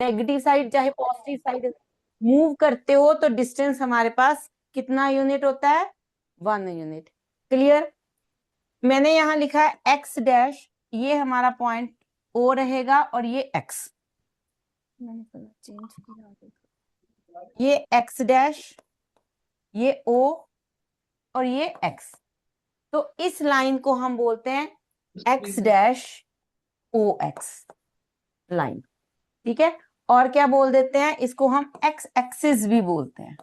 Negative side चाहे positive side move करते हो तो डिस्टेंस हमारे पास कितना यूनिट होता है, 1 यूनिट। क्लियर। मैंने यहां लिखा है एक्स डैश, ये हमारा पॉइंट ओ रहेगा और ये एक्स, मैंने चेंज किया, ये एक्स डैश, ये ओ और ये एक्स। तो इस लाइन को हम बोलते हैं X dash O X line. ठीक है। और क्या बोल देते हैं इसको, हम एक्स एक्सिस भी बोलते हैं।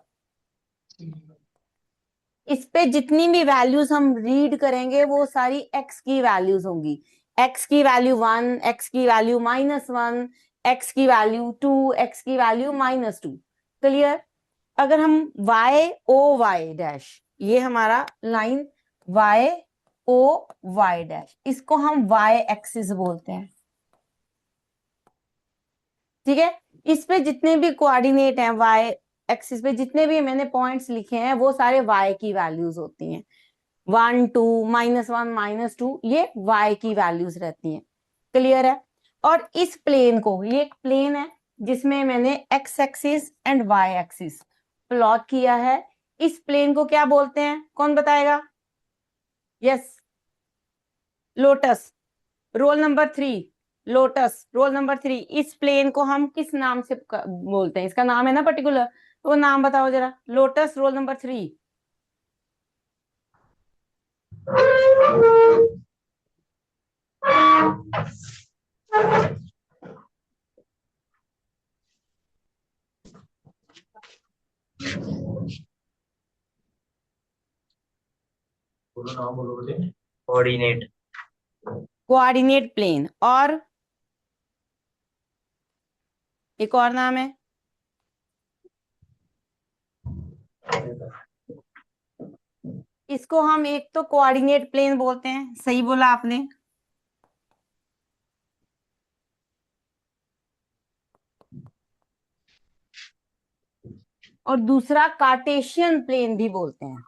इस पे जितनी भी वैल्यूज हम रीड करेंगे वो सारी एक्स की वैल्यूज होंगी। एक्स की वैल्यू 1, एक्स की वैल्यू -1, एक्स की वैल्यू 2, एक्स की वैल्यू -2। क्लियर। अगर हम वाई ओ वाई डैश, ये हमारा line Y O Y dash, इसको हम वाई एक्सिस बोलते हैं। ठीक है। इस पे जितने भी कोऑर्डिनेट हैं वाई एक्सिस पे, जितने भी मैंने पॉइंट्स लिखे हैं वो सारे वाई की वैल्यूज होती हैं। 1 2 -1 -2 ये वाई की वैल्यूज रहती हैं। क्लियर है। और इस प्लेन को, ये एक प्लेन है जिसमें मैंने X axis and Y axis plot किया है। इस प्लेन को क्या बोलते हैं, कौन बताएगा? Yes, lotus. Roll number 3, lotus roll number 3। इस प्लेन को हम किस नाम से बोलते हैं, इसका नाम है ना पर्टिकुलर, तो वो नाम बताओ जरा। Lotus roll number 3। बोलो नाम बोलो बेटे। कोऑर्डिनेट। Coordinate plane. और एक और नाम है, इसको हम एक तो कोऑर्डिनेट प्लेन बोलते हैं, सही बोला आपने। और दूसरा कार्टेशियन प्लेन भी बोलते हैं।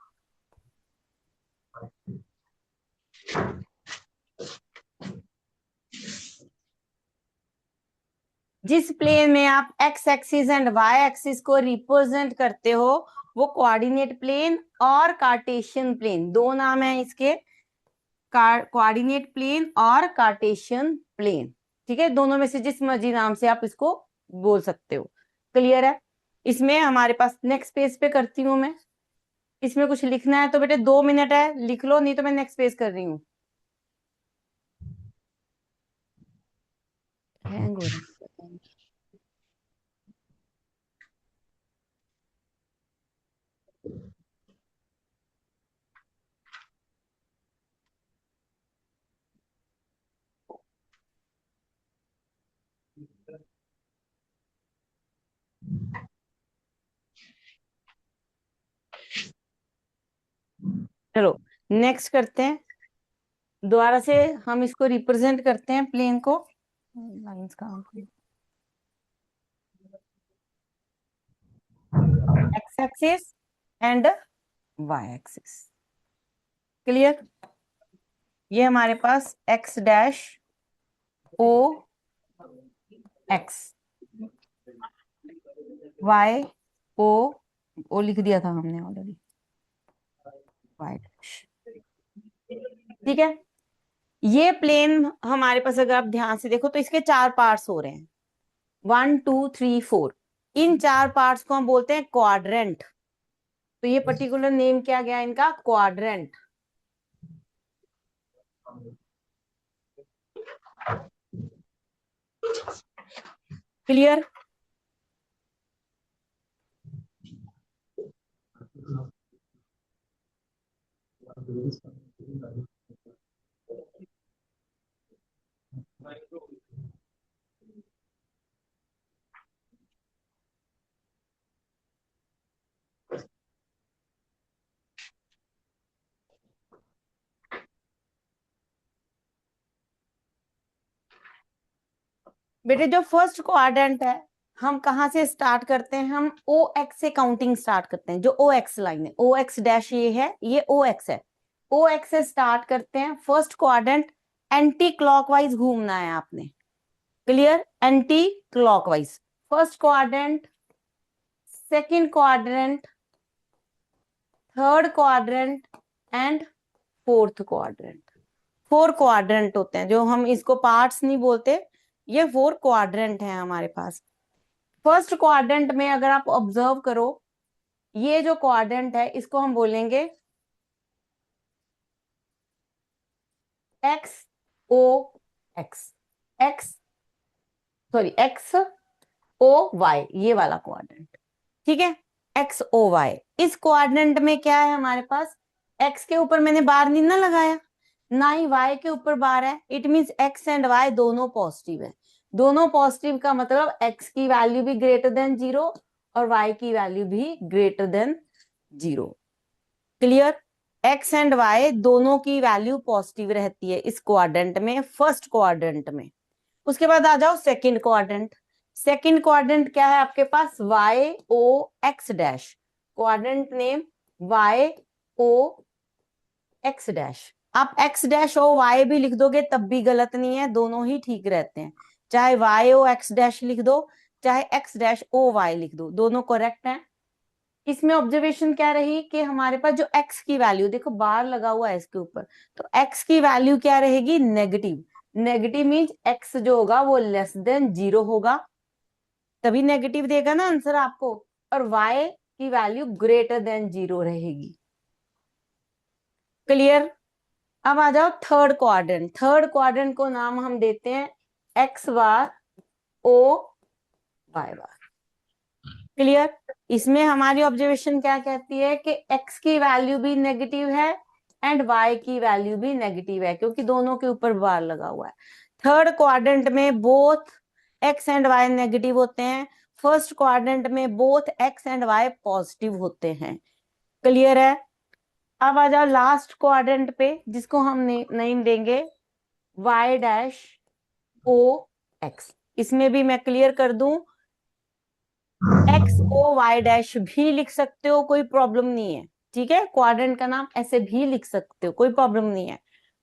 जिस प्लेन में आप X axis and Y axis को रिप्रेजेंट करते हो वो कोऑर्डिनेट प्लेन और कार्टेशियन प्लेन, दो नाम है इसके, कोऑर्डिनेट प्लेन और कार्टेशियन प्लेन। ठीक है, दोनों में से जिस मर्जी नाम से आप इसको बोल सकते हो। क्लियर है। इसमें हमारे पास नेक्स्ट पेज पे करती हूँ मैं। इसमें कुछ लिखना है तो बेटे 2 मिनट है, लिख लो, नहीं तो मैं नेक्स्ट पेज कर रही हूँ। हैंग हो रहा है। चलो नेक्स्ट करते हैं, दोबारा से हम इसको रिप्रेजेंट करते हैं प्लेन को। लाइंस कहाँ पे? X axis and Y axis. Clear. ये हमारे पास X dash O X, Y O लिख दिया था हमने ऑलरेडी, वाई डैश। ठीक है। ये प्लेन हमारे पास अगर आप ध्यान से देखो तो इसके 4 पार्ट्स हो रहे हैं, 1 2 3 4। इन 4 पार्ट्स को हम बोलते हैं क्वाड्रेंट। तो ये पर्टिकुलर नेम क्या गया इनका, क्वाड्रेंट। क्लियर। बेटे जो फर्स्ट क्वाड्रेंट है, हम कहां से स्टार्ट करते हैं, हम ओ एक्स से काउंटिंग स्टार्ट करते हैं। जो ओ एक्स लाइन है, ओ एक्स डैश ये है, ये ओ एक्स है। ओ एक्स से स्टार्ट करते हैं, फर्स्ट क्वाड्रेंट एंटी क्लॉकवाइज घूमना है आपने। Clear, anti clockwise. First quadrant, second quadrant, third quadrant and fourth quadrant. 4 quadrant होते हैं, जो हम इसको पार्ट्स नहीं बोलते, ये 4 क्वाड्रेंट है हमारे पास। फर्स्ट क्वाड्रेंट में अगर आप ऑब्जर्व करो, ये जो क्वाड्रेंट है इसको हम बोलेंगे एक्स ओ एक्स, एक्स ओ वाई, ये वाला क्वाड्रेंट, ठीक है, एक्स ओ वाई। इस क्वाड्रेंट में क्या है हमारे पास, एक्स के ऊपर मैंने बार नहीं ना लगाया, ना ही वाई के ऊपर बार है, it means X and Y दोनों पॉजिटिव है। दोनों पॉजिटिव का मतलब एक्स की वैल्यू भी ग्रेटर देन 0 और वाई की वैल्यू भी greater than 0। Clear? X and Y दोनों की वैल्यू पॉजिटिव रहती है इस क्वाड्रेंट में, फर्स्ट क्वाड्रेंट में। उसके बाद आ जाओ सेकंड क्वाड्रेंट। सेकंड क्वाड्रेंट क्या है आपके पास, Y O X dash, quadrant name Y O X dash. आप एक्स डैश ओ वाई भी लिख दोगे तब भी गलत नहीं है, दोनों ही ठीक रहते हैं। चाहे वाई ओ एक्स डैश लिख दो, चाहे एक्स डैश ओ वाई लिख दो, दोनों करेक्ट हैं। इसमें ऑब्जर्वेशन क्या रही कि हमारे पास जो एक्स की वैल्यू, देखो बार लगा हुआ है इसके ऊपर, तो एक्स की वैल्यू क्या रहेगी, नेगेटिव। नेगेटिव मीन्स एक्स जो होगा वो लेस देन 0 होगा, तभी नेगेटिव देगा ना आंसर आपको। और वाई की वैल्यू ग्रेटर देन 0 रहेगी। क्लियर? अब आ जाओ थर्ड क्वाड्रेंट। थर्ड क्वाड्रेंट को नाम हम देते हैं एक्स बार ओ वाई बार। क्लियर? इसमें हमारी ऑब्जर्वेशन क्या कहती है कि x की वैल्यू भी नेगेटिव है एंड y की वैल्यू भी नेगेटिव है, क्योंकि दोनों के ऊपर बार लगा हुआ है। थर्ड क्वाड्रेंट में both x and y negative होते हैं, फर्स्ट क्वाड्रेंट में both x and y positive होते हैं। क्लियर है? अब आ जाओ लास्ट क्वाड्रेंट पे, जिसको हम नेम देंगे y डैश ओ एक्स। इसमें भी मैं क्लियर कर दूं, एक्स ओ वाई डैश भी लिख सकते हो, कोई प्रॉब्लम नहीं है, ठीक है, क्वाड्रेंट का नाम ऐसे भी लिख सकते हो, कोई प्रॉब्लम नहीं है।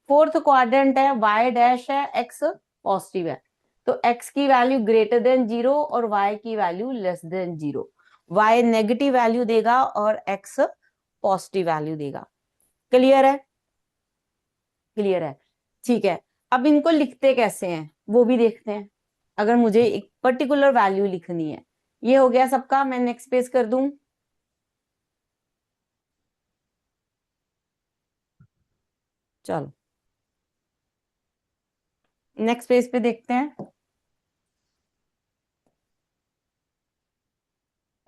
फोर्थ क्वाड्रेंट है, वाई डैश है, एक्स पॉजिटिव है, तो एक्स की वैल्यू ग्रेटर देन 0 और वाई की value less than 0। Y negative value देगा और एक्स पॉजिटिव वैल्यू देगा। क्लियर है? क्लियर है, ठीक है। अब इनको लिखते कैसे हैं वो भी देखते हैं, अगर मुझे एक पर्टिकुलर वैल्यू लिखनी है। ये हो गया सबका, मैं नेक्स्ट पेज कर दूं। चलो नेक्स्ट पेज पे देखते हैं।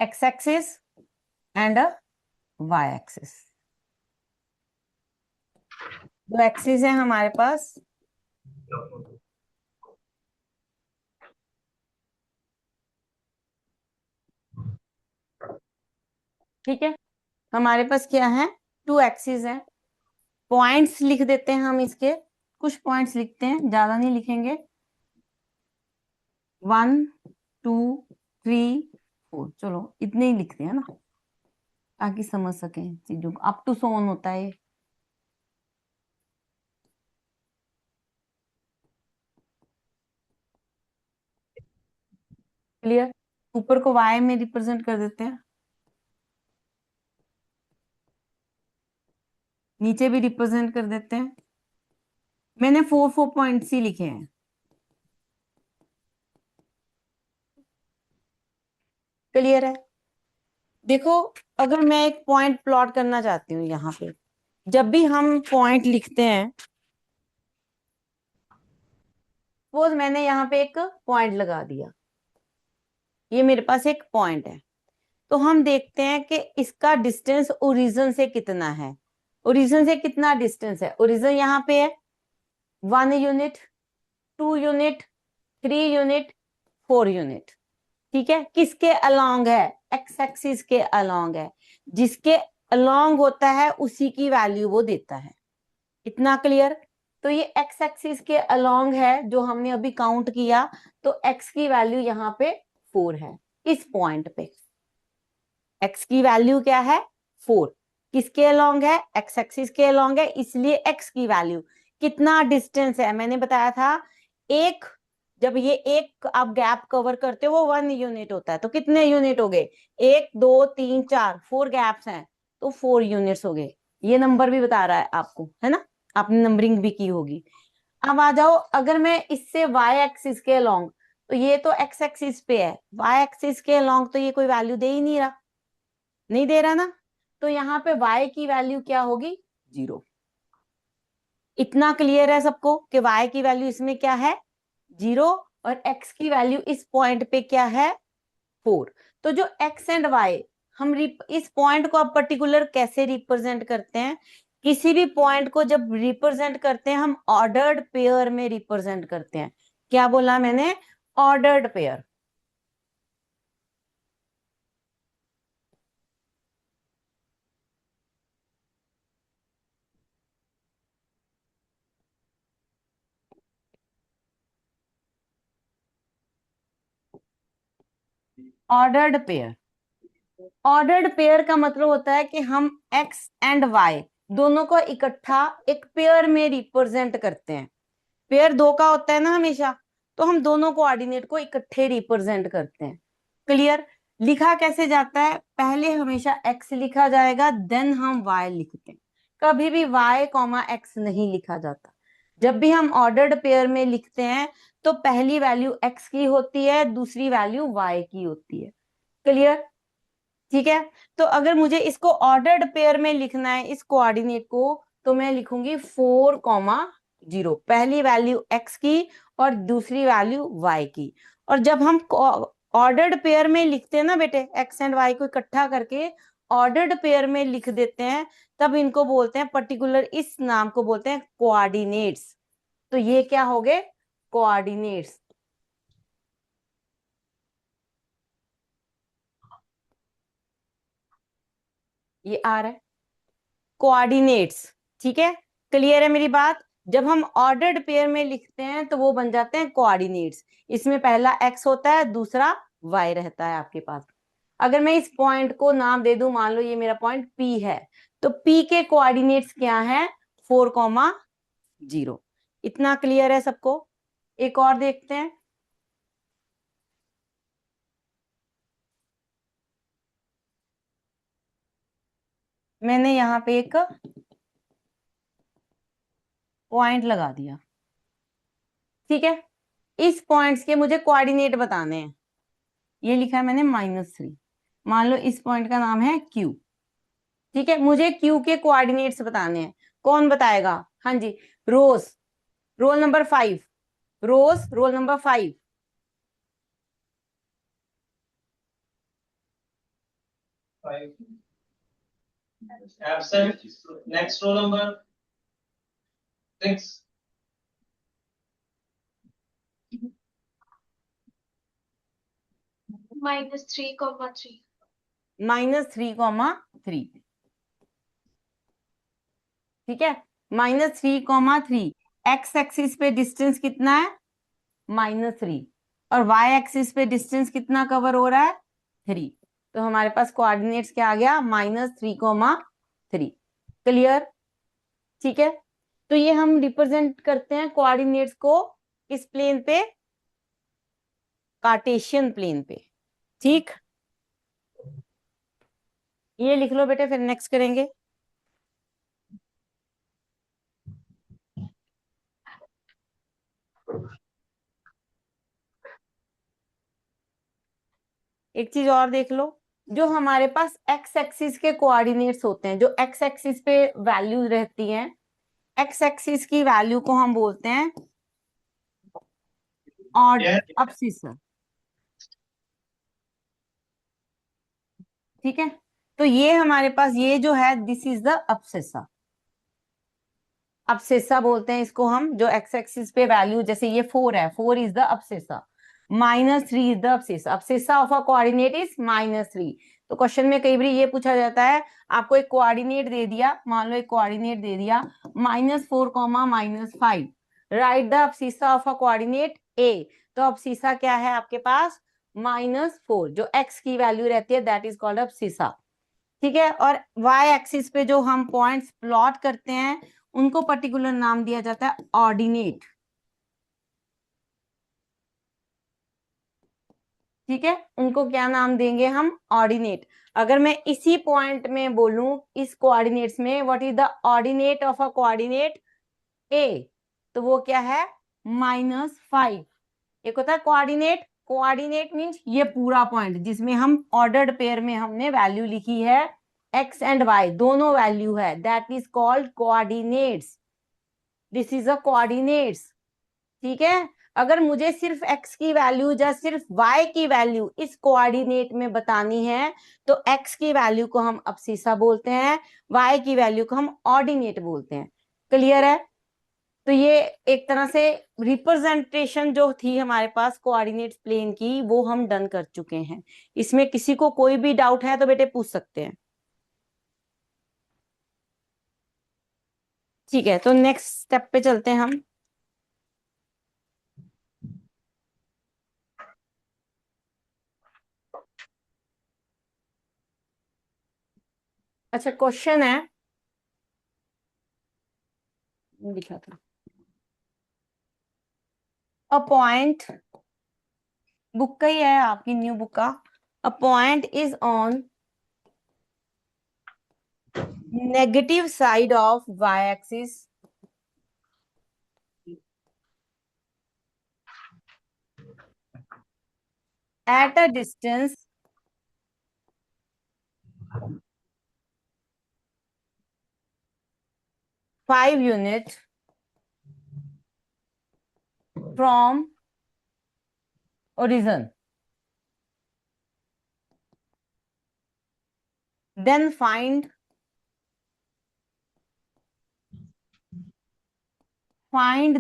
X axis and Y axis, दो एक्सिस है हमारे पास। ठीक है, हमारे पास क्या है, 2 एक्सिस है। पॉइंट्स लिख देते हैं हम इसके, कुछ पॉइंट्स लिखते हैं, ज्यादा नहीं लिखेंगे। 1 2 3 4, चलो इतने ही लिखते हैं ना, ताकि समझ सकें चीजों को। अप टू सो ऑन होता है। क्लियर? ऊपर को वाई में रिप्रेजेंट कर देते हैं, नीचे भी रिप्रेजेंट कर देते हैं। मैंने 4 पॉइंट्स ही लिखे हैं। क्लियर है? देखो, अगर मैं एक पॉइंट प्लॉट करना चाहती हूँ यहाँ पे, जब भी हम पॉइंट लिखते हैं, सपोज मैंने यहाँ पे एक पॉइंट लगा दिया, ये मेरे पास एक पॉइंट है, तो हम देखते हैं कि इसका डिस्टेंस ओरिजिन से कितना है। ओरिजिन से कितना डिस्टेंस है, ओरिजिन यहाँ पे है 1 यूनिट, 2 यूनिट, 3 यूनिट, 4 यूनिट। ठीक है, किसके अलोंग है, एक्स एक्सिस के अलोंग है, जिसके अलोंग होता है उसी की वैल्यू वो देता है। इतना क्लियर? तो ये एक्स एक्सिस के अलोंग है जो हमने अभी काउंट किया, तो एक्स की वैल्यू यहाँ पे 4 है इस पॉइंट पे। एक्स की वैल्यू क्या है, 4। किसके अलोंग है, एक्स एक्सिस के अलोंग है, इसलिए एक्स की वैल्यू। कितना डिस्टेंस है, मैंने बताया था एक, जब ये एक आप गैप कवर करते हो वो 1 यूनिट होता है, तो कितने यूनिट हो गए, 1 2 3 4, 4 गैप्स हैं तो 4 यूनिट्स हो गए। ये नंबर भी बता रहा है आपको, है ना, आपने नंबरिंग भी की होगी। अब आ जाओ, अगर मैं इससे वाई एक्सिस के अलोंग, तो ये तो एक्स एक्सिस पे है, वाई एक्सिस के अलोंग तो ये कोई वैल्यू दे ही नहीं रहा, नहीं दे रहा ना, तो यहाँ पे y की वैल्यू क्या होगी, 0। इतना क्लियर है सबको कि y की वैल्यू इसमें क्या है, 0, और x की वैल्यू इस पॉइंट पे क्या है, 4। तो जो x एंड y, हम इस पॉइंट को अब पर्टिकुलर कैसे रिप्रेजेंट करते हैं, किसी भी पॉइंट को जब रिप्रेजेंट करते हैं हम ऑर्डर्ड पेयर में रिप्रेजेंट करते हैं। क्या बोला मैंने, ordered pair. Ordered pair, ordered pair का मतलब होता है कि हम एक्स एंड वाई दोनों को इकट्ठा एक पेयर में रिप्रेजेंट करते हैं। पेयर दो का होता है ना हमेशा, तो हम दोनों कोऑर्डिनेट को इकट्ठे रिप्रेजेंट करते हैं। क्लियर। लिखा कैसे जाता है, पहले हमेशा एक्स लिखा जाएगा, देन हम वाई लिखते हैं। कभी भी वाई कॉमा एक्स नहीं लिखा जाता। जब भी हम ऑर्डर्ड पेयर में लिखते हैं तो पहली वैल्यू एक्स की होती है, दूसरी वैल्यू वाई की होती है। क्लियर। ठीक है, तो अगर मुझे इसको ऑर्डर्ड पेयर में लिखना है इस कोऑर्डिनेट को, तो मैं लिखूंगी 4,0, पहली वैल्यू x की और दूसरी वैल्यू y की। और जब हम ऑर्डर्ड पेयर में लिखते हैं ना बेटे, x एंड y को इकट्ठा करके ऑर्डर्ड पेयर में लिख देते हैं, तब इनको बोलते हैं पर्टिकुलर, इस नाम को बोलते हैं कोऑर्डिनेट्स। तो ये क्या हो गए, कोऑर्डिनेट्स। ये आ रहा है कोऑर्डिनेट्स। ठीक है, क्लियर है मेरी बात। जब हम ऑर्डर्ड पेयर में लिखते हैं तो वो बन जाते हैं कोऑर्डिनेट्स। इसमें पहला x होता है, दूसरा y रहता है आपके पास। अगर मैं इस पॉइंट को नाम दे दूं, मान लो ये मेरा पॉइंट P है, तो P के कोऑर्डिनेट्स क्या हैं, 4,0। इतना क्लियर है सबको। एक और देखते हैं। मैंने यहाँ पे एक पॉइंट लगा दिया, ठीक है। इस पॉइंट्स के मुझे कोऑर्डिनेट बताने हैं। ये लिखा है मैंने -3। मान लो इस पॉइंट का नाम है Q। ठीक है, मुझे Q के कोऑर्डिनेट्स बताने हैं। कौन बताएगा, हाँ जी, रोज, रोल नंबर 5, रोज roll number 5। Absent. Next roll number 6. -3,3. -3,3। ठीक है, -3,3। एक्स एक्सिस पे डिस्टेंस कितना है, -3, और वाई एक्सिस पे डिस्टेंस कितना कवर हो रहा है, 3। तो हमारे पास कोऑर्डिनेट्स क्या आ गया, -3,3। क्लियर। ठीक है, तो ये हम रिप्रेजेंट करते हैं कोऑर्डिनेट्स को किस प्लेन पे, कार्टेशियन प्लेन पे। ठीक, ये लिख लो बेटे, फिर नेक्स्ट करेंगे। एक चीज और देख लो, जो हमारे पास एक्स एक्सिस के कोऑर्डिनेट्स होते हैं, जो एक्स एक्सिस पे वैल्यूज रहती हैं, एक्स एक्सिस की वैल्यू को हम बोलते हैं ऑर्डर अब्सिस्सा। ठीक है, तो ये हमारे पास ये जो है, this is the abscissa. Abscissa बोलते हैं इसको हम, जो एक्स एक्सिस पे वैल्यू, जैसे ये 4 है, 4 is the abscissa, -3 is the abscissa. Abscissa of a coordinate is -3। तो क्वेश्चन में कई बार ये पूछा जाता है, आपको एक कोऑर्डिनेट दे दिया, मान लो एक कोऑर्डिनेट दे दिया -4, -5, write the abscissa of a coordinate A. तो अब्सिस्सा क्या है आपके पास, -4, जो एक्स की वैल्यू रहती है दैट इज कॉल्ड अब्सिस्सा। ठीक है, और वाई एक्सिस पे जो हम पॉइंट्स प्लॉट करते हैं उनको पर्टिकुलर नाम दिया जाता है ऑर्डिनेट। ठीक है, उनको क्या नाम देंगे हम? ऑर्डिनेट। अगर मैं इसी पॉइंट में बोलूं, इस कोऑर्डिनेट्स में, what is the ordinate of a coordinate A, तो वो क्या है? -5। एक होता है कोऑर्डिनेट, कोऑर्डिनेट मींस ये पूरा पॉइंट जिसमें हम ऑर्डर्ड पेयर में हमने वैल्यू लिखी है, एक्स एंड वाई दोनों वैल्यू है, that is called coordinates. This is a coordinates. ठीक है, अगर मुझे सिर्फ x की वैल्यू या सिर्फ y की वैल्यू इस कोऑर्डिनेट में बतानी है, तो x की वैल्यू को हम अब्सिस्सा बोलते हैं, y की वैल्यू को हम ऑर्डिनेट बोलते हैं। क्लियर है? तो ये एक तरह से रिप्रेजेंटेशन जो थी हमारे पास कोऑर्डिनेट प्लेन की, वो हम डन कर चुके हैं। इसमें किसी को कोई भी डाउट है तो बेटे पूछ सकते हैं। ठीक है, तो नेक्स्ट स्टेप पे चलते हैं हम। अच्छा, क्वेश्चन है, लिखा था, अ पॉइंट, बुक का ही है, आपकी न्यू बुक का। A point is on negative side of Y axis at a distance 5 units from origin, then find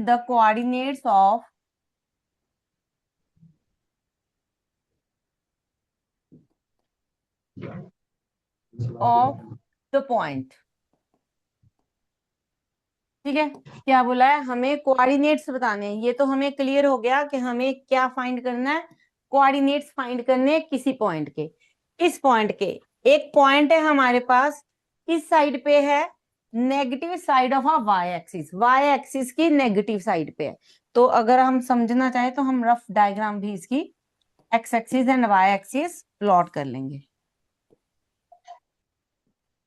the coordinates of the point। ठीक है, क्या बोला है? हमें कोऑर्डिनेट्स बताने हैं। ये तो हमें क्लियर हो गया कि हमें क्या फाइंड करना है, कोऑर्डिनेट्स फाइंड करने हैं किसी पॉइंट के। इस पॉइंट के, एक पॉइंट है हमारे पास, किस साइड पे है? Negative side of a Y axis, Y axis की नेगेटिव साइड पे है। तो अगर हम समझना चाहे तो हम रफ डायग्राम भी इसकी X axis and Y axis plot कर लेंगे।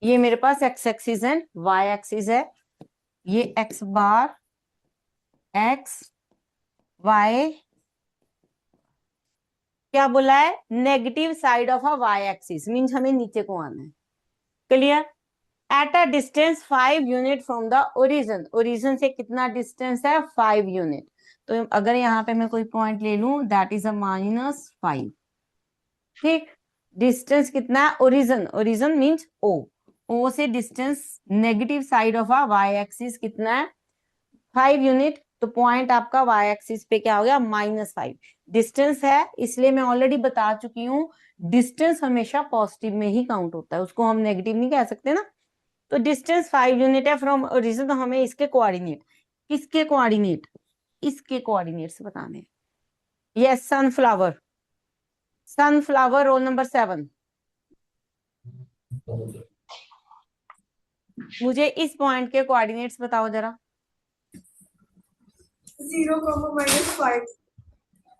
ये मेरे पास X axis and Y axis है, ये एक्स बार, एक्स, वाई, क्या बोला है? Negative side of a Y axis means हमें नीचे को आना है। Clear? At a distance 5 unit from the origin, origin से कितना डिस्टेंस है? 5 यूनिट। तो अगर यहाँ पे मैं कोई पॉइंट ले लूं, दैट इज अ -5। ठीक, डिस्टेंस कितना है? Origin, origin means O, O से distance negative side of a Y axis कितना है? 5 यूनिट। तो पॉइंट आपका वाई एक्सिस पे क्या हो गया? -5 डिस्टेंस है, इसलिए मैं ऑलरेडी बता चुकी हूँ, डिस्टेंस हमेशा पॉजिटिव में ही काउंट होता है, उसको हम नेगेटिव नहीं कह सकते ना। तो डिस्टेंस 5 यूनिट है फ्रॉम ओरिजिन, तो हमें इसके कोऑर्डिनेट, किसके कोऑर्डिनेट? इसके कोऑर्डिनेट्स बताने। Yes, sunflower, sunflower roll number 7, मुझे इस पॉइंट के कोऑर्डिनेट्स बताओ जरा। 0, -5।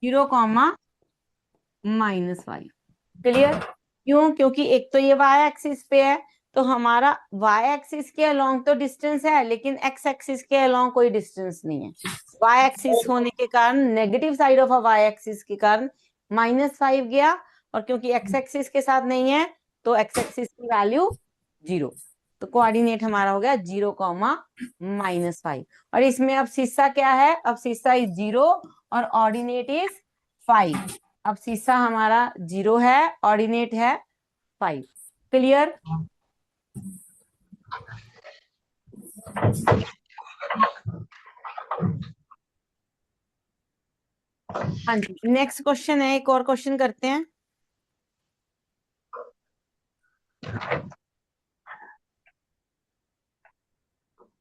0, -5। क्लियर? क्यों? क्योंकि एक तो ये वाई एक्सिस पे है, तो हमारा वाई एक्सिस के अलोंग तो डिस्टेंस है, लेकिन एक्स एक्सिस के अलोंग कोई डिस्टेंस नहीं है। वाई एक्सिस होने के कारण, negative side of a Y axis के कारण -5 गया, और क्योंकि एक्स एक्सिस के साथ नहीं है, तो एक्स एक्सिस की वैल्यू 0। तो कोऑर्डिनेट हमारा हो गया 0, -5। और इसमें अब शीशा क्या है? अब शीशा इज 0 और ऑर्डिनेट इज 5। अब शीशा हमारा 0 है, ऑर्डिनेट है 5। क्लियर? हाँ जी, नेक्स्ट क्वेश्चन है, एक और क्वेश्चन करते हैं।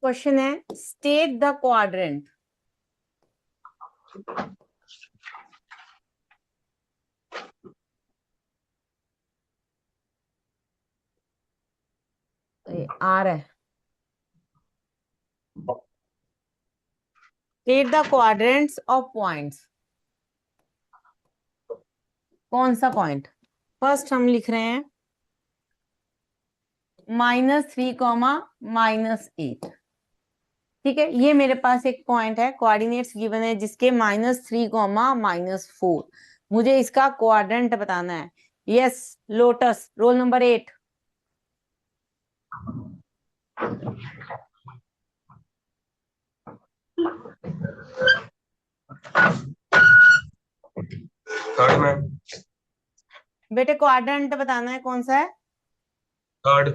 क्वेश्चन है, स्टेट द क्वाड्रेंट। आर है, state the quadrants of points. कौन सा पॉइंट? फर्स्ट हम लिख रहे हैं -3, -8। ठीक है, ये मेरे पास एक पॉइंट है, कोऑर्डिनेट्स गिवन है जिसके -3, -4। मुझे इसका क्वाड्रेंट बताना है। Yes, lotus, roll number 8। Third ma'am. बेटे क्वाड्रेंट बताना है, कौन सा है? थर्ड।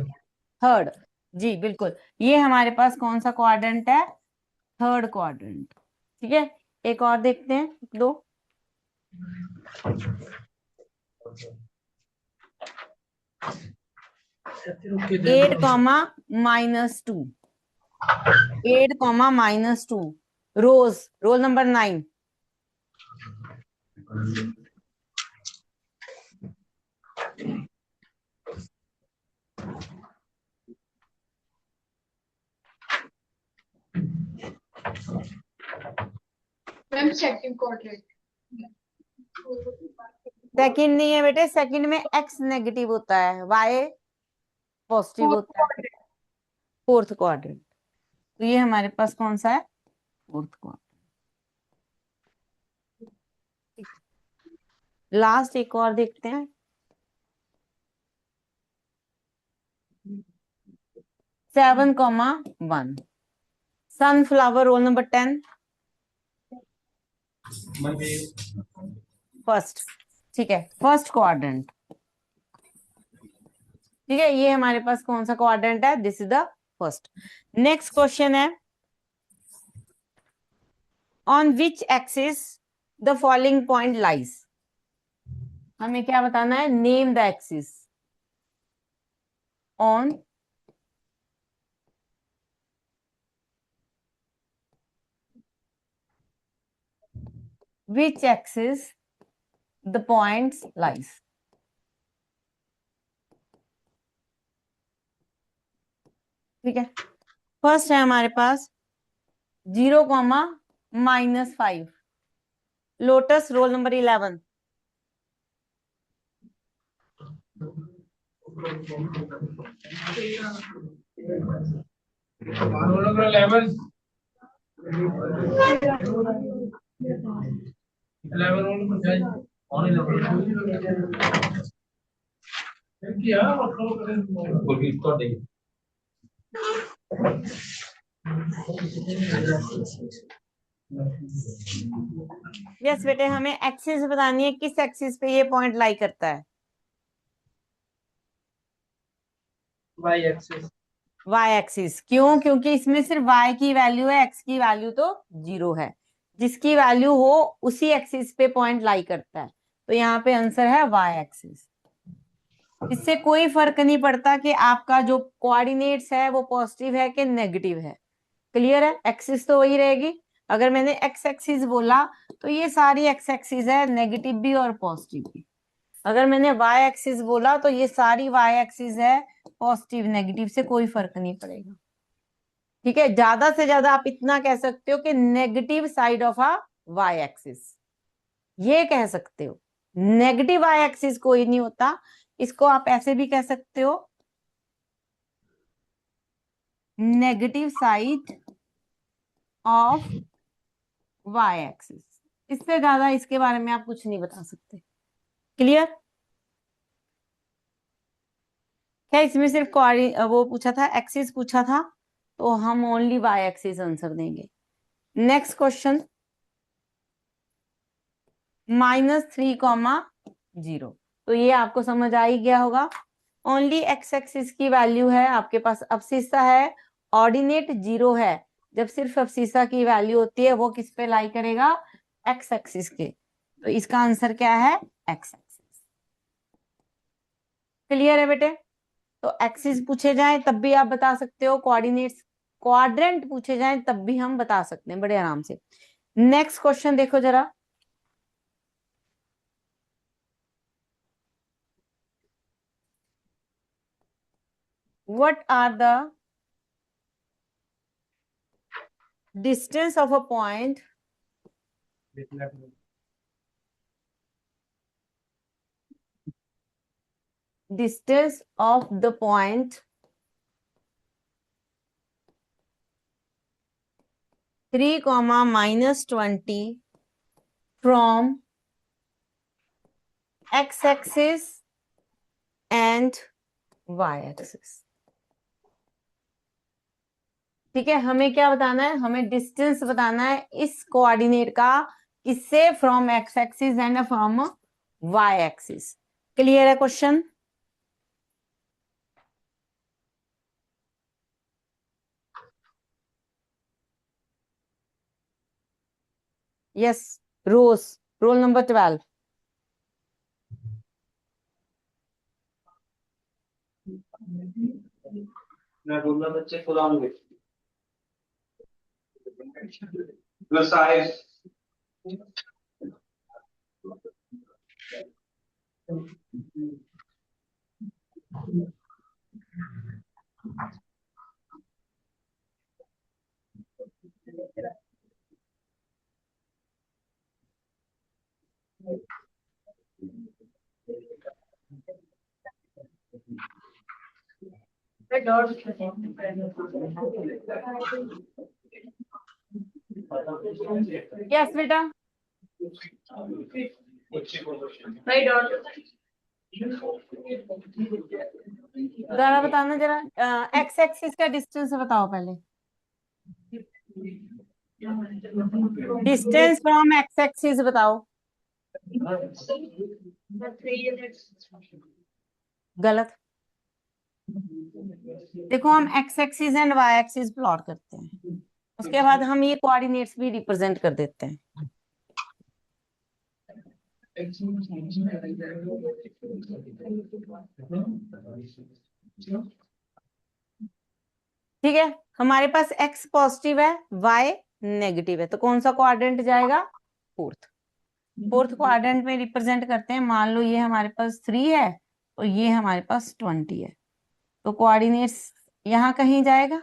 थर्ड। जी बिल्कुल, ये हमारे पास कौन सा क्वाड्रेंट है? Third quadrant. ठीक है, एक और देखते हैं, दो। 8, -2। 8, -2। Rose, roll number 9। Ma'am, second quadrant. Second नहीं है बेटे, सेकंड में एक्स नेगेटिव होता है, वाई पॉजिटिव होता है। Fourth quadrant. तो ये हमारे पास कौन सा है? Fourth quadrant. लास्ट एक और देखते हैं। 7, 1। Sunflower, roll number 10। फर्स्ट। ठीक है, फर्स्ट क्वाड्रेंट। ठीक है, ये हमारे पास कौन सा क्वाड्रेंट है? This is the first. Next question है, on which axis the following point lies. हमें क्या बताना है? Name the axis. On which axis the points lies। ठीक है, फर्स्ट है हमारे पास 0, -5। Lotus, roll number 11। Roll number 11। 11 roll number on 11 किया कोई तो नहीं। यस बेटे, हमें एक्सिस बतानी है, किस एक्सिस पे ये पॉइंट लाई करता है? Y axis. Y axis. क्यों? क्योंकि इसमें सिर्फ वाई की वैल्यू है, एक्स की वैल्यू तो 0 है। जिसकी वैल्यू हो उसी एक्सिस पे पॉइंट लाई करता है। तो यहाँ पे आंसर है वाई एक्सिस। इससे कोई फर्क नहीं पड़ता कि आपका जो कोऑर्डिनेट्स है वो पॉजिटिव है कि नेगेटिव है। क्लियर है? एक्सिस तो वही रहेगी। अगर मैंने एक्स एक्सिस बोला तो ये सारी एक्स एक्सिस है, नेगेटिव भी और पॉजिटिव भी। अगर मैंने वाई एक्सिस बोला तो ये सारी वाई एक्सिस है, पॉजिटिव नेगेटिव से कोई फर्क नहीं पड़ेगा। ठीक है, ज्यादा से ज्यादा आप इतना कह सकते हो कि negative side of a Y axis, ये कह सकते हो। नेगेटिव वाई एक्सिस कोई नहीं होता। इसको आप ऐसे भी कह सकते हो, negative side of Y axis. इससे ज्यादा इसके बारे में आप कुछ नहीं बता सकते। क्लियर? क्या इसमें सिर्फ वो पूछा था, एक्सिस पूछा था, तो हम ओनली वाई एक्सिस आंसर देंगे। Next question, -3, 0। तो ये आपको समझ आ ही गया होगा। ओनली एक्स एक्सिस की वैल्यू है आपके पास, अब्सिस्सा है, ऑर्डिनेट 0 है। जब सिर्फ अब्सिस्सा की वैल्यू होती है वो किस पे लाई करेगा? एक्स एक्सिस के। तो इसका आंसर क्या है? X axis. क्लियर है बेटे? तो एक्सिस पूछे जाए तब भी आप बता सकते हो, कोऑर्डिनेट्स क्वाड्रेंट पूछे जाए तब भी हम बता सकते हैं बड़े आराम से। नेक्स्ट क्वेश्चन देखो जरा, what are the distance of a point distance of the point 3, -20 from x-axis and y-axis। ठीक है, हमें क्या बताना है? हमें डिस्टेंस बताना है इस कोऑर्डिनेट का, किससे? From X axis and from Y axis. Clear है question? Yes, Rose, roll number 12। मैं बोल रहा बच्चे खुद आऊंगे the size यस बेटा, Right dot. जरा बताना जरा, एक्स एक्सिस का डिस्टेंस बताओ पहले। डिस्टेंस फ्रॉम एक्स एक्सिस बताओ। 3 units. गलत। देखो, हम X axis and Y axis plot करते हैं, उसके बाद हम ये कोऑर्डिनेट्स भी रिप्रेजेंट कर देते हैं। ठीक है, हमारे पास x पॉजिटिव है, y नेगेटिव है, तो कौन सा क्वाड्रेंट जाएगा? फोर्थ। फोर्थ क्वाड्रेंट में रिप्रेजेंट करते हैं। मान लो ये हमारे पास 3 है और ये हमारे पास 20 है, तो कोऑर्डिनेट्स यहाँ कहीं जाएगा,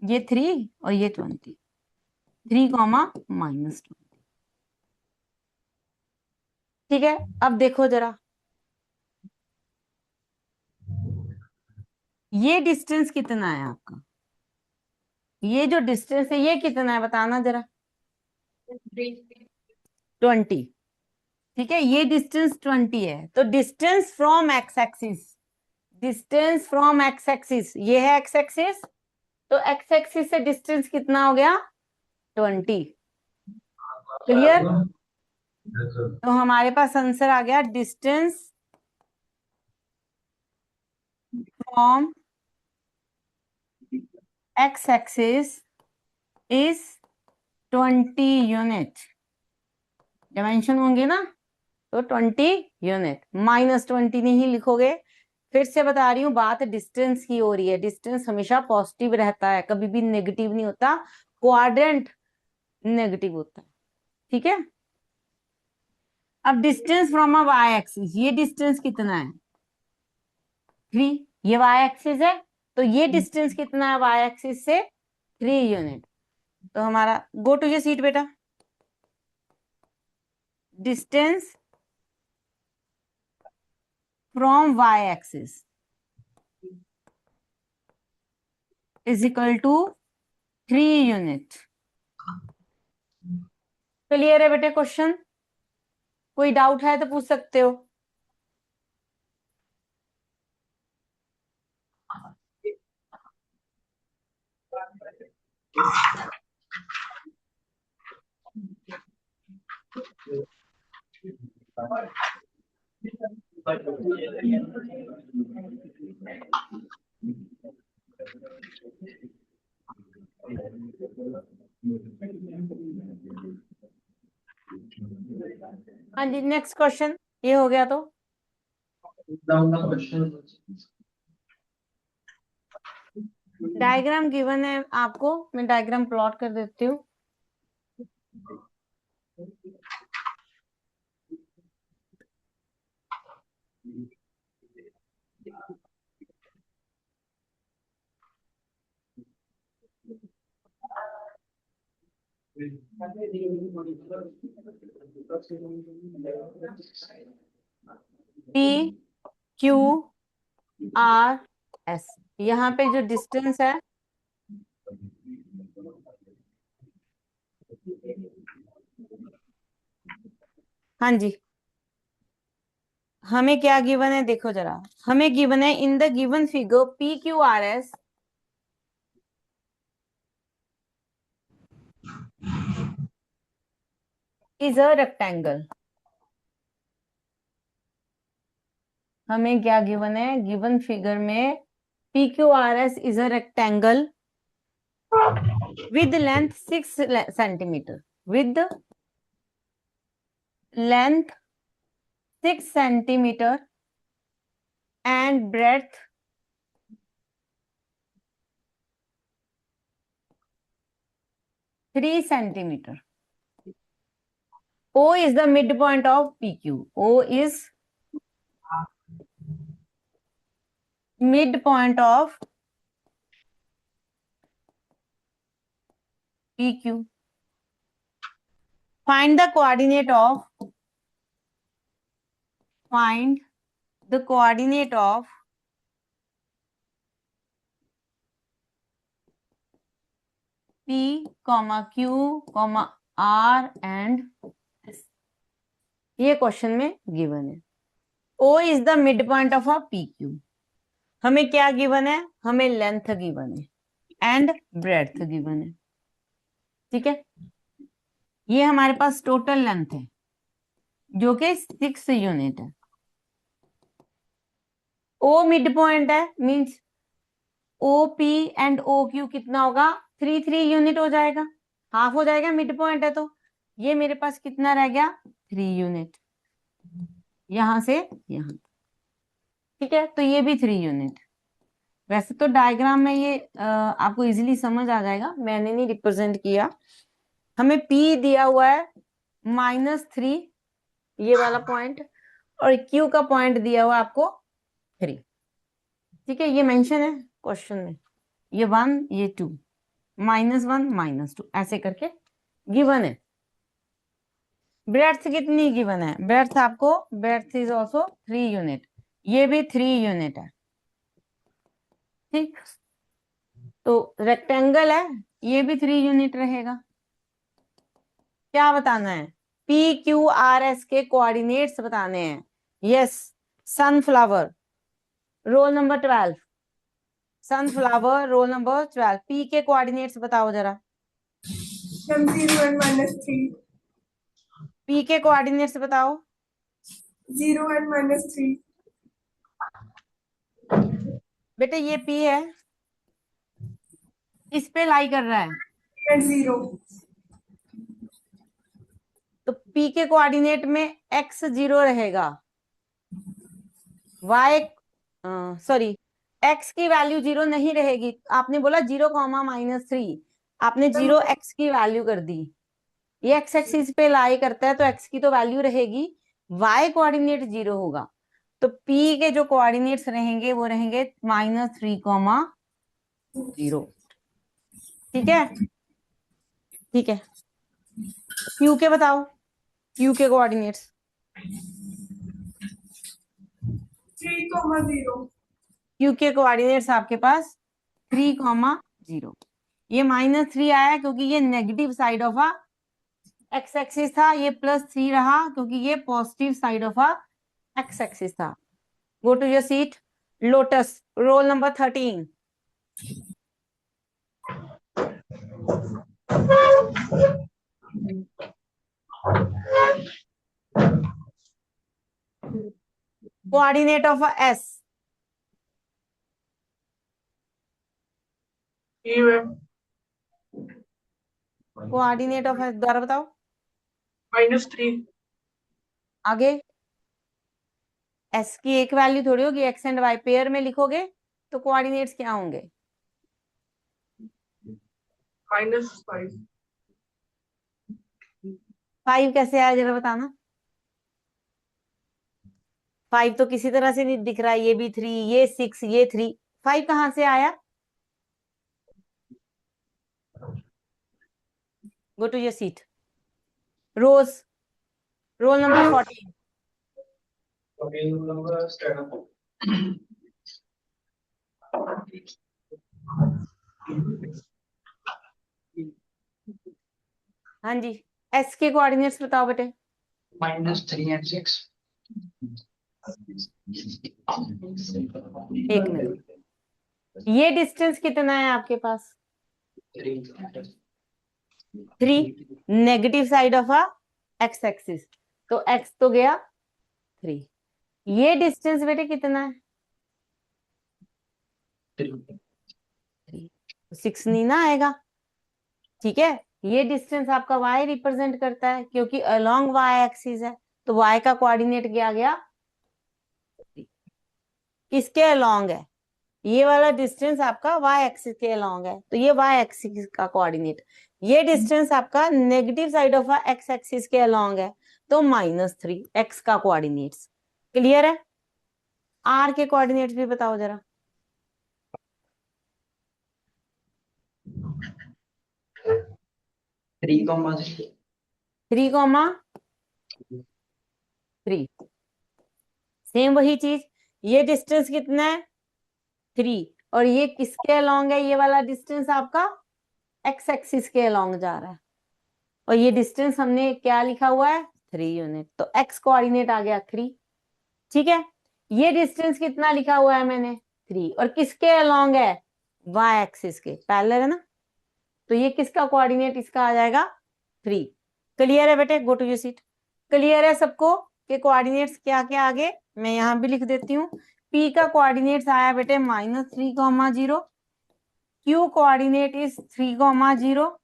ये 3 और ये 20, 3, -20। ठीक है, अब देखो जरा, ये डिस्टेंस कितना है आपका? ये जो डिस्टेंस है ये कितना है बताना जरा। 20। ठीक है, ये डिस्टेंस 20 है, तो distance from X axis, distance from X axis, ये है एक्स एक्सिस, तो एक्स एक्सिस से डिस्टेंस कितना हो गया? 20। क्लियर? तो हमारे पास आंसर आ गया, distance from X axis is 20 unit. Dimension होंगे ना, तो 20 यूनिट, -20 नहीं लिखोगे। फिर से बता रही हूँ, बात डिस्टेंस की हो रही है। डिस्टेंस हमेशा पॉजिटिव रहता है, कभी भी नेगेटिव नहीं होता। क्वाड्रेंट नेगेटिव होता है। ठीक है, अब distance from a Y axis, ये डिस्टेंस कितना है? 3। ये वाई एक्सिस है, तो ये डिस्टेंस कितना है वाई एक्सिस से? 3 यूनिट। तो हमारा, गो टू योर सीट बेटा। Distance from Y axis is equal to 3 unit. Clear है बेटे क्वेश्चन? कोई डाउट है तो पूछ सकते हो। हाँ जी, नेक्स्ट क्वेश्चन, ये हो गया तो डायग्राम गिवन है आपको, मैं डायग्राम प्लॉट कर देती हूँ। P, Q, R S. यहाँ पे जो डिस्टेंस है हाँ जी, हमें क्या गिवन है देखो जरा, हमें गिवन है in the given figure P Q R S is a rectangle. हमें क्या गिवन है, गिवन फिगर में P Q R S is a rectangle with length 6 centimeter, with length 6 centimeter and breadth 3 centimeter. O is the midpoint of PQ. O is midpoint of PQ. Find the coordinate of P, Q, R and S. ये question में given है। O is the midpoint of a PQ. हमें क्या given है, हमें length given है and breadth given है। ठीक है, ये हमारे पास टोटल लेंथ है जो कि 6 यूनिट है। ओ मिड पॉइंट है, means O P and O Q कितना होगा, 3 यूनिट हो जाएगा, हाफ हो जाएगा, मिड पॉइंट है तो ये मेरे पास कितना रह गया, 3 यूनिट, यहां से यहां। ठीक है, तो ये भी 3 यूनिट। वैसे तो डायग्राम में ये आपको इजीली समझ आ जाएगा, मैंने नहीं रिप्रेजेंट किया। हमें P दिया हुआ है -3, ये वाला पॉइंट, और Q का पॉइंट दिया हुआ आपको 3। ठीक है, ये मेंशन है क्वेश्चन में, ये 1 ये 2, -1 -2 ऐसे करके गिवन है। ब्रेड्थ कितनी गिवन है, ब्रेड्थ आपको, ब्रेड्थ इज ऑल्सो 3 यूनिट, ये भी 3 यूनिट है। ठीक, तो रेक्टेंगल है, ये भी 3 यूनिट रहेगा। क्या बताना है, पी क्यू आर एस के कोऑर्डिनेट्स बताने हैं। Yes, sunflower role number 12, sunflower role number 12, P के कोऑर्डिनेट्स बताओ जरा। 0 and -3, पी के कोऑर्डिनेट्स बताओ। 0 and -3, बेटे ये पी है, इस पे लाई कर रहा है, and 0, तो पी के कोऑर्डिनेट में एक्स 0 रहेगा, वाई सॉरी एक्स की वैल्यू 0 नहीं रहेगी। आपने बोला 0, आपने 0 एक्स की वैल्यू कर दी, ये एक्स एक्सिस पे लाई करता है तो एक्स की तो वैल्यू रहेगी, वाई कोऑर्डिनेट 0 होगा, तो पी के जो कोऑर्डिनेट्स रहेंगे वो रहेंगे -3, 0। ठीक है, ठीक है, क्यू के बताओ, क्यू के कोऑर्डिनेट्स। 3, 0, क्यू के कोऑर्डिनेट्स आपके पास 3, 0। ये -3 आया क्योंकि ये negative side of a X axis था, ये +3 रहा क्योंकि ये positive side of a X axis था। Go to your seat, Lotus roll number 13। Coordinate of S, coordinate of S द्वारा बताओ। -3, आगे एस की एक वैल्यू थोड़ी होगी, एक्स एंड वाई पेयर में लिखोगे तो कोऑर्डिनेट्स क्या होंगे, -5, 5 कैसे आया जरा बताना। 5 तो किसी तरह से नहीं दिख रहा है, ये भी 3, ये 6, ये 3, 5 कहां से आया। Go to your seat, Rose roll number 14। हाँ जी, एस के कोऑर्डिनेट्स बताओ बेटे। -3 and 6. एक मिनट, ये डिस्टेंस कितना है आपके पास? 3, negative side of a x axis, तो एक्स तो गया 3। ये डिस्टेंस बेटे कितना है? 3, 6 नहीं ना आएगा। ठीक है, ये डिस्टेंस आपका y रिप्रेजेंट करता है क्योंकि अलोंग y एक्सिस है, तो y का कोऑर्डिनेट क्या गया? किसके अलोंग है? ये वाला डिस्टेंस आपका y एक्सिस के अलोंग है, तो ये y एक्सिस का कोऑर्डिनेट। ये डिस्टेंस आपका negative side of x axis के अलोंग है, तो -3 x का कोऑर्डिनेट्स। क्लियर है? r के कोऑर्डिनेट्स भी बताओ जरा। 3,3 सेम वही चीज, ये डिस्टेंस कितना है? 3, और ये किसके अलोंग है? ये वाला डिस्टेंस आपका x एक्सिस के अलोंग जा रहा है, और ये डिस्टेंस हमने क्या लिखा हुआ है? 3 यूनिट, तो x कोऑर्डिनेट आ गया 3। ठीक है, ये डिस्टेंस कितना लिखा हुआ है मैंने? 3, और किसके अलोंग है? y एक्सिस के पैरेलल है ना, तो ये किसका कोऑर्डिनेट इसका आ जाएगा? 3। क्लियर है बेटे? Go to your seat. Clear है सबको कि कोऑर्डिनेट्स क्या क्या आगे? मैं यहां भी लिख देती हूँ। p का कोऑर्डिनेट्स आया बेटे -3,0, q coordinate is 3,0,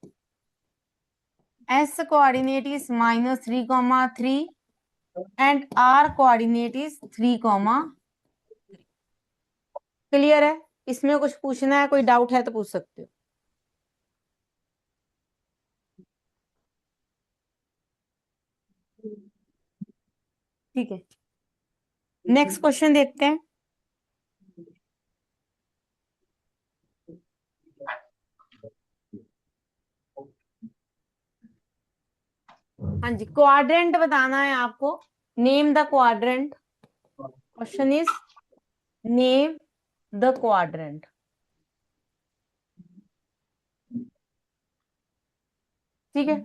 s coordinate is -3,3 and r coordinate is 3,3। Clear है? इसमें कुछ पूछना है, कोई डाउट है तो पूछ सकते हो। ठीक है, नेक्स्ट क्वेश्चन देखते हैं। हाँ जी, क्वाड्रेंट बताना है आपको। Name the quadrant. Question is name the quadrant. ठीक है,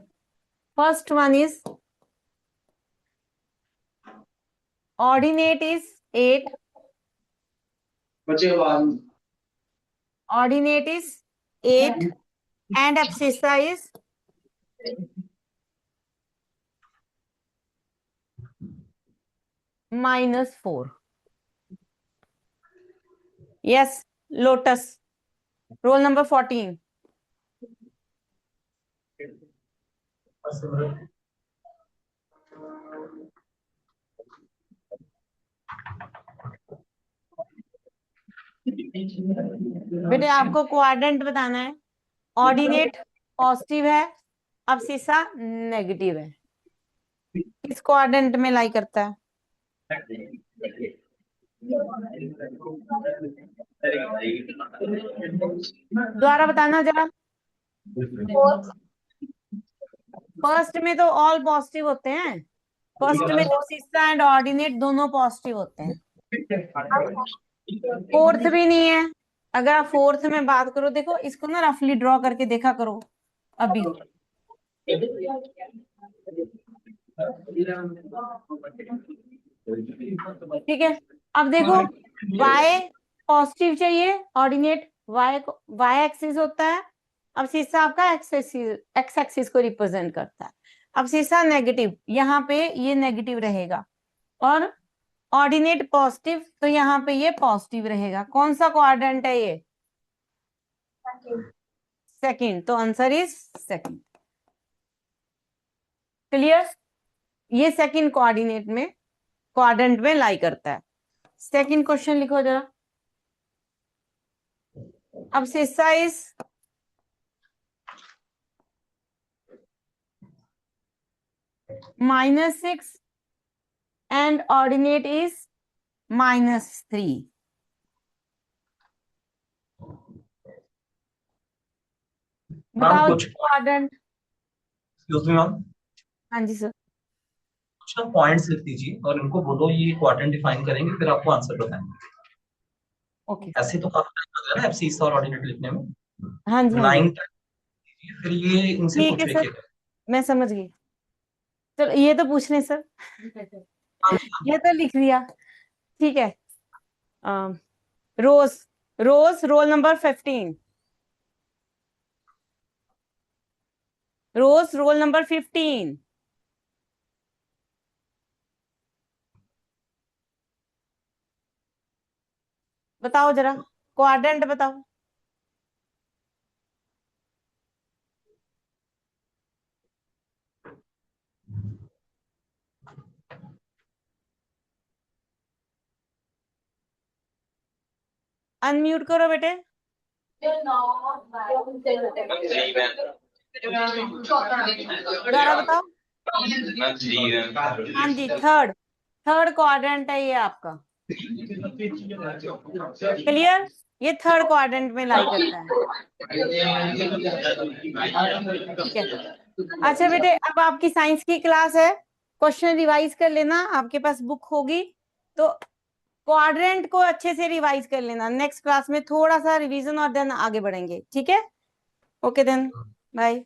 first one is ordinate is 8, बचे बाद ordinate is 8 and abscissa is -4। Yes, lotus, roll number 14। बेटे आपको क्वाड्रेंट बताना है। ऑर्डिनेट पॉजिटिव है, अब्सिस्सा नेगेटिव है। किस क्वाड्रेंट में लाई करता है? दोबारा बताना जरा। फर्स्ट में तो ऑल पॉजिटिव होते हैं, फर्स्ट में अब्सिस्सा एंड ऑर्डिनेट दोनों पॉजिटिव होते हैं। फोर्थ भी नहीं है। अगर आप फोर्थ में बात करो, देखो इसको ना रफली ड्रॉ करके देखा करो अभी। ठीक है, अब देखो y पॉजिटिव चाहिए, ऑर्डिनेट y एक्सिस होता है, अब शीशा आपका एक्स एक्सिस को रिप्रेजेंट करता है। अब शीशा नेगेटिव, यहाँ पे ये नेगेटिव रहेगा, और ऑर्डिनेट पॉजिटिव, तो यहाँ पे ये पॉजिटिव रहेगा। कौन सा क्वाड्रेंट है ये? सेकंड, तो आंसर इज सेकंड। क्लियर? ये सेकंड क्वाड्रेंट में लाई करता है। सेकंड क्वेश्चन लिखो जरा। अब शीशा इज -6 and ordinate is -3. बताओ कुछ क्वाड्रेंट। एक्सक्यूज मी मैम, हाँ जी सर। कुछ ना पॉइंट्स लिख दीजिए और इनको बोलो ये क्वाड्रेंट डिफाइन करेंगे, फिर आपको आंसर बताएंगे। ओके ऐसे तो काफी टाइम लग गया ना एफसी और ऑर्डिनेट लिखने में। हाँ जी हाँ जी 9 फिर ये इनसे ठीक पूछ है सर, लिखिएगा। मैं समझ गई। चलो ये तो पूछ लें सर, ये तो लिख लिया, ठीक है। रोज, रोज रोल नंबर 15, रोज रोल नंबर 15। बताओ जरा, क्वाड्रेंट बताओ। अनम्यूट करो बेटे। दोबारा बताओ। हाँ जी, थर्ड, थर्ड क्वाड्रेंट है ये आपका। क्लियर, ये थर्ड क्वाड्रेंट में लाई करता है, ठीक है। अच्छा बेटे, अब आपकी साइंस की क्लास है, क्वेश्चन रिवाइज कर लेना, आपके पास बुक होगी तो क्वाड्रेंट को अच्छे से रिवाइज कर लेना। नेक्स्ट क्लास में थोड़ा सा रिवीजन और देन आगे बढ़ेंगे, ठीक है। Okay then, bye.